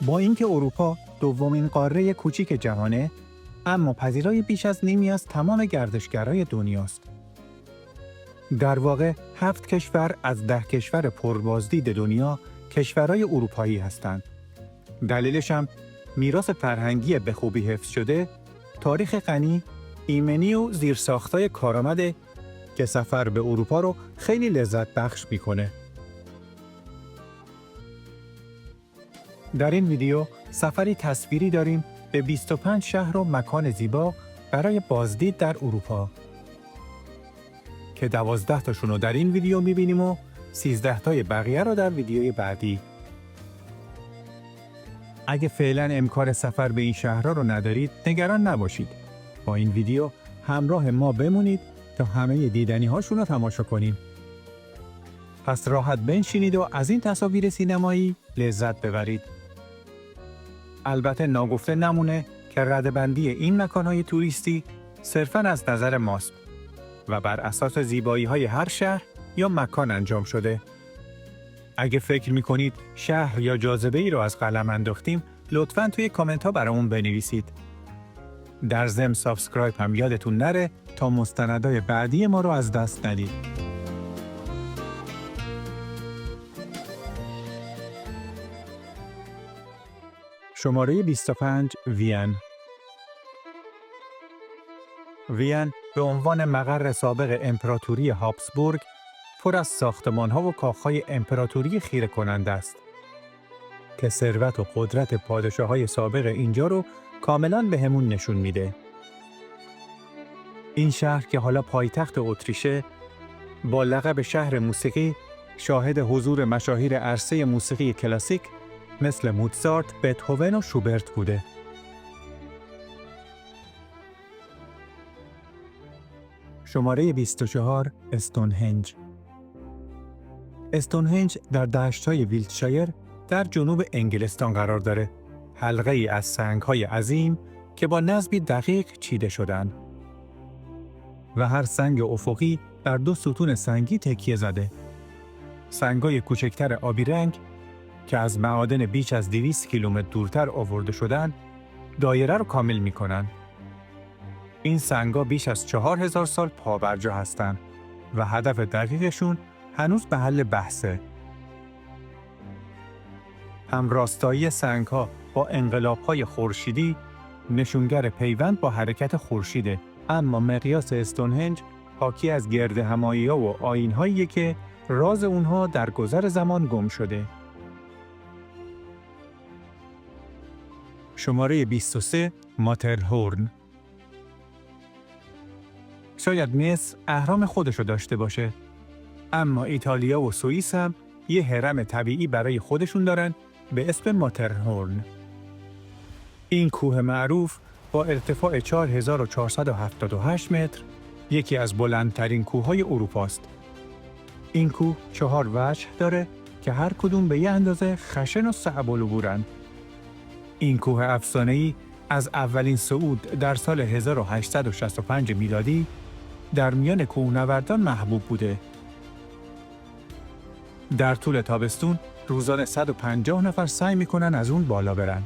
با اینکه اروپا دومین قاره کوچیک جهانه، اما پذیرای بیش از نیمی از تمام گردشگرای دنیاست. در واقع 7 کشور از 10 کشور پربازدید دنیا کشورهای اروپایی هستند. دلیلش هم میراث فرهنگی به خوبی حفظ شده، تاریخ غنی، ایمنی و زیرساختای کارآمده که سفر به اروپا رو خیلی لذت بخش میکنه. در این ویدیو سفری تصویری داریم به 25 شهر و مکان زیبا برای بازدید در اروپا که 12 تاشون رو در این ویدیو میبینیم و 13 تای بقیه رو در ویدیوی بعدی. اگه فعلا امکان سفر به این شهرها رو ندارید، نگران نباشید. با این ویدیو همراه ما بمونید تا همه دیدنی هاشون رو تماشا کنیم. پس راحت بنشینید و از این تصاویر سینمایی لذت ببرید. البته ناگفته نمونه که ردبندی این مکانهای توریستی صرفاً از نظر ماست و بر اساس زیبایی‌های هر شهر یا مکان انجام شده. اگه فکر می‌کنید شهر یا جاذبه‌ای رو از قلم انداختیم، لطفاً توی کامنت‌ها برامون بنویسید. در ضمن سابسکرایب هم یادتون نره تا مستندای بعدی ما رو از دست ندید. شماره 25 وین. وین به عنوان مقر سابق امپراتوری هابسبورگ پر از ساختمان‌ها و کاخ‌های امپراتوری خیره کننده است که ثروت و قدرت پادشاه‌های سابق اینجا رو کاملاً بهمون نشون میده. این شهر که حالا پایتخت اتریشه، با لقب شهر موسیقی شاهد حضور مشاهیر عرصه موسیقی کلاسیک مثل موزارت، بتهوون و شوبرت بوده. شماره 24 استونهنج. استونهنج در دشت‌های ویلتشایر در جنوب انگلستان قرار داره. حلقه‌ای از سنگ‌های عظیم که با نصبی دقیق چیده شدند. و هر سنگ افقی بر 2 ستون سنگی تکیه زده. سنگ‌های کوچکتر آبی رنگ که از معادن بیش از 200 کیلومتر دورتر آورده شدن، دایره رو کامل می‌کنن. این سنگ‌ها بیش از 4000 سال پابرجا هستند و هدف دقیقشون هنوز محل بحثه. همراستایی سنگ‌ها با انقلاب‌های خورشیدی نشونگر پیوند با حرکت خورشیده، اما مقیاس استونهنج حاکی از گردهمایی‌ها و آیین‌هاییه که راز اونها در گذر زمان گم شده. شماره 23 ماترهورن. شاید مصر اهرام خودشو داشته باشه، اما ایتالیا و سوئیس هم یه هرم طبیعی برای خودشون دارن به اسم ماترهورن. این کوه معروف با ارتفاع 4478 متر یکی از بلندترین کوههای اروپا است. این کوه 4 وجه داره که هر کدوم به یه اندازه خشن و صعب العبورن. این کوه افسانه‌ای از اولین صعود در سال 1865 میلادی در میان کوهنوردان محبوب بوده. در طول تابستون روزانه 150 نفر سعی میکنن از اون بالا برن.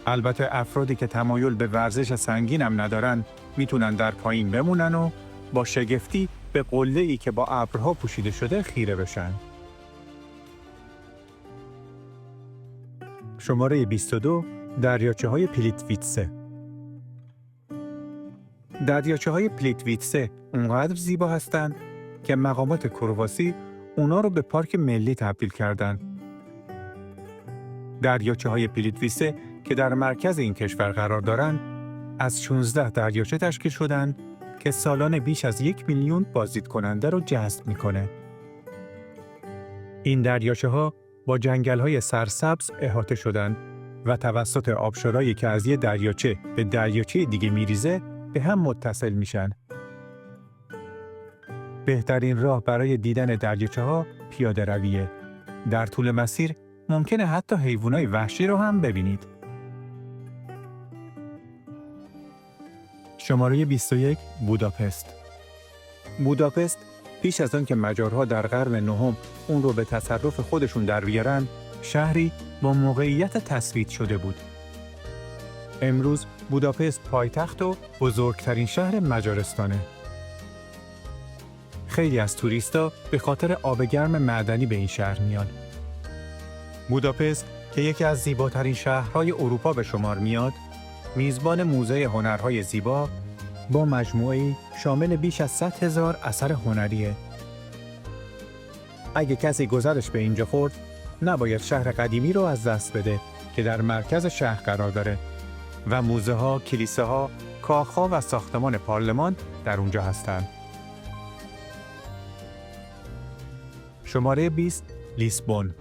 البته افرادی که تمایل به ورزش سنگین هم ندارن میتونن در پایین بمونن و با شگفتی به قله‌ای که با ابرها پوشیده شده خیره بشن. شماره 22 دریاچه‌های پلیتویتسه. دریاچه‌های پلیتویتسه اونقدر زیبا هستند که مقامات کرواسی اونا رو به پارک ملی تبدیل کردن. دریاچه‌های پلیتویتسه که در مرکز این کشور قرار دارند، از 16 دریاچه تشکیل شدند که سالانه بیش از 1 میلیون بازدید کننده رو جذب میکنه. این دریاچه‌ها با جنگل‌های سرسبز احاطه شدند و توسط آبشارایی که از یه دریاچه به دریاچه دیگه میریزه به هم متصل میشن. بهترین راه برای دیدن دریاچه‌ها پیاده رویه. در طول مسیر ممکنه حتی حیوانات وحشی رو هم ببینید. شماره 21 بوداپست. بوداپست پیش از آن که مجارها در قرن نهم اون رو به تصرف خودشون در بیارن، شهری با موقعیت تثبیت شده بود. امروز بوداپست پایتخت و بزرگترین شهر مجارستانه. خیلی از توریستا به خاطر آب گرم معدنی به این شهر میان. بوداپست که یکی از زیباترین شهرهای اروپا به شمار میاد، میزبان موزه هنرهای زیبا با مجموعه‌ای شامل بیش از 100,000 اثر هنریه. اگه کسی گذرش به اینجا خورد، نباید شهر قدیمی رو از دست بده که در مرکز شهر قرار داره و موزه‌ها، کلیساها، کاخ‌ها و ساختمان پارلمان در اونجا هستند. شماره 20 لیسبون.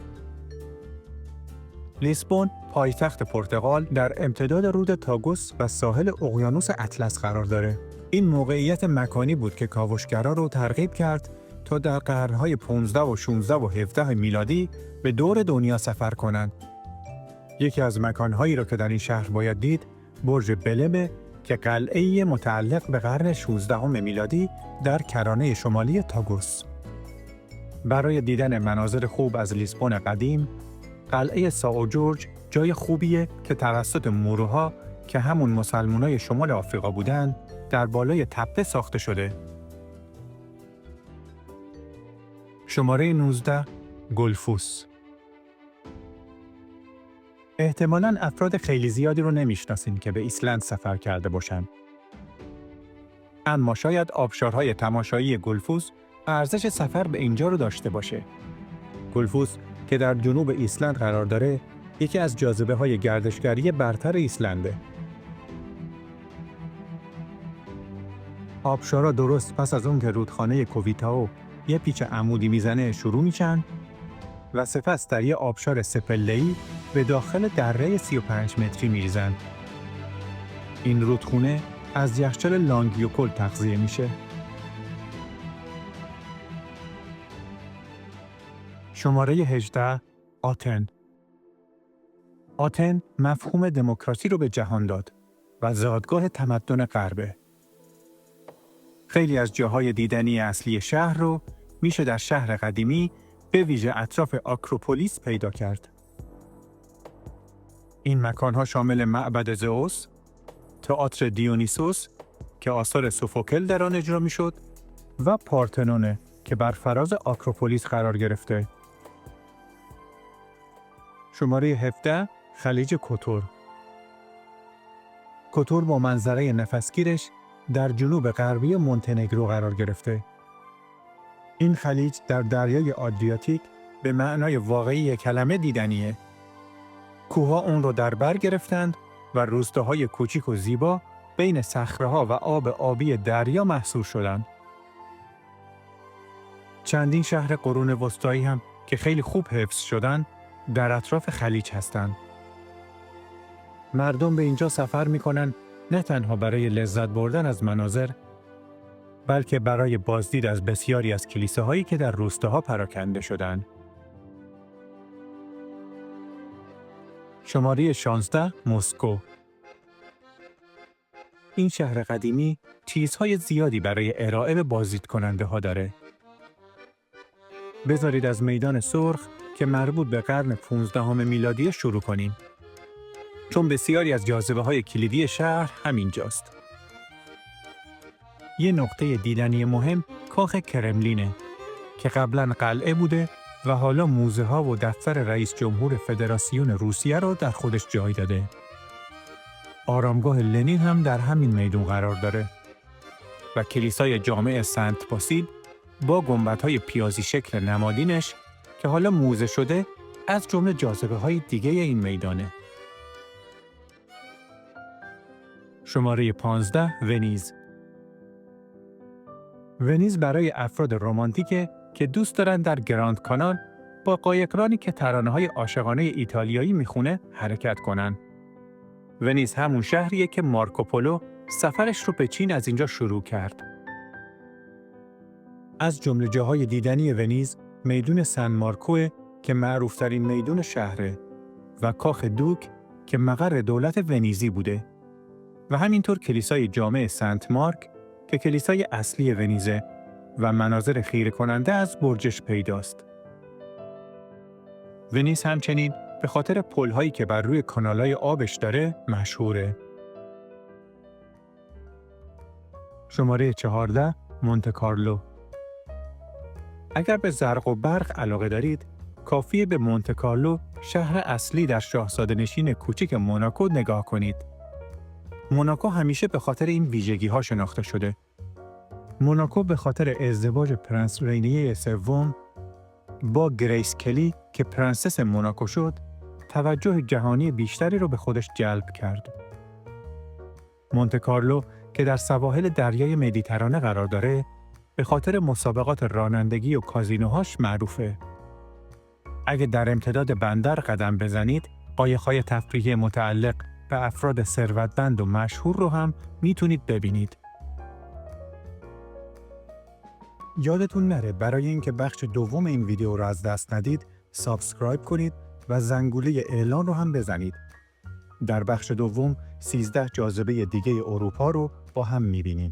لیسبون پایتخت پرتغال در امتداد رود تاگوس و ساحل اقیانوس اطلس قرار داره. این موقعیت مکانی بود که کاوشگرا رو ترغیب کرد تا در قرن‌های 15 و 16 و 17 میلادی به دور دنیا سفر کنند. یکی از مکان‌هایی را که در این شهر باید دید، برج بلمه که قلعه‌ای متعلق به قرن 16 میلادی در کرانه شمالی تاگوس. برای دیدن مناظر خوب از لیسبون قدیم، قلعه سائو جورج جای خوبیه که توسط موروها که همون مسلمانای شمال آفریقا بودن در بالای تپه ساخته شده. شماره 19 گلفوس. احتمالاً افراد خیلی زیادی رو نمیشناسین که به ایسلند سفر کرده باشن. اما شاید آبشارهای تماشایی گلفوس ارزش سفر به اینجا رو داشته باشه. گلفوس که در جنوب ایسلند قرار داره، یکی از جاذبه‌های گردشگری برتر ایسلنده. آبشارها درست پس از اون که رودخانه کوویتائو یه پیچ عمودی میزنه شروع میشن و سپس در یه آبشار سه‌پله‌ای به داخل دره 35 متری میریزن. این رودخونه از یخچال لانگیوکل تغذیه میشه. شماره 18 آتن. آتن مفهوم دموکراسی رو به جهان داد و زادگاه تمدن غربه. خیلی از جاهای دیدنی اصلی شهر رو میشه در شهر قدیمی به ویژه اطراف آکروپولیس پیدا کرد. این مکانها شامل معبد زئوس، تئاتر دیونیسوس که آثار سوفوکل در آن اجرا میشد و پارتنونه که بر فراز آکروپولیس قرار گرفته. شماره 17 خلیج کوتور. کوتور با منظره نفسگیرش در جنوب غربی مونتنگرو قرار گرفته. این خلیج در دریای آدریاتیک به معنای واقعی کلمه دیدنیه. کوه‌ها اون رو در بر گرفتند و روستاهای کوچیک و زیبا بین صخره‌ها و آب آبی دریا محصور شدند. چندین شهر قرون وسطایی هم که خیلی خوب حفظ شدن در اطراف خلیج هستند. مردم به اینجا سفر می‌کنن نه تنها برای لذت بردن از مناظر، بلکه برای بازدید از بسیاری از کلیساهایی که در روستاها پراکنده شدند. شماره 16 مسکو. این شهر قدیمی چیزهای زیادی برای ارائه به بازدید کننده ها داره. بذارید از میدان سرخ که مربوط به قرن 15 میلادی شروع کنیم. چون بسیاری از جاذبه‌های کلیدی شهر همینجاست. یه نقطه دیدنی مهم کاخ کرملینه که قبلاً قلعه بوده و حالا موزه‌ها و دفتر رئیس جمهور فدراسیون روسیه را در خودش جای داده. آرامگاه لنین هم در همین میدون قرار داره و کلیسای جامع سنت باسیل با گنبدهای پیازی شکل نمادینش که حالا موزه شده از جمله جاذبه‌های دیگه این میدانه. شماره 15 ونیز. ونیز برای افراد رمانتیکه که دوست دارن در گراند کانال با قایقرانی که ترانه‌های عاشقانه ایتالیایی میخونه حرکت کنن. ونیز همون شهریه که مارکوپولو سفرش رو به چین از اینجا شروع کرد. از جمله جاهای دیدنی ونیز میدون سن مارکو که معروفترین میدون شهره و کاخ دوک که مقر دولت ونیزی بوده و همینطور کلیسای جامع سنت مارک که کلیسای اصلی ونیزه و مناظر خیره کننده از برجش پیداست. ونیس همچنین به خاطر پل‌هایی که بر روی کانال‌های آبش داره مشهوره. شماره 14 مونته کارلو. اگر به زرق و برق علاقه دارید، کافیه به مونته کارلو، شهر اصلی در شاهزاده‌نشین کوچیک موناکو نگاه کنید. موناکو همیشه به خاطر این ویژگی‌ها شناخته شده. موناکو به خاطر ازدواج پرنس رینیه سوم با گریس کلی که پرنسس موناکو شد، توجه جهانی بیشتری رو به خودش جلب کرد. مونته کارلو که در سواحل دریای مدیترانه قرار داره، به خاطر مسابقات رانندگی و کازینوهاش معروفه. اگه در امتداد بندر قدم بزنید، قایق‌های تفریحی متعلق به افراد ثروتمند و مشهور رو هم میتونید ببینید. یادتون نره برای اینکه بخش دوم این ویدیو رو از دست ندید، سابسکرایب کنید و زنگوله اعلان رو هم بزنید. در بخش دوم 13 جاذبه دیگه اروپا رو با هم می‌بینیم.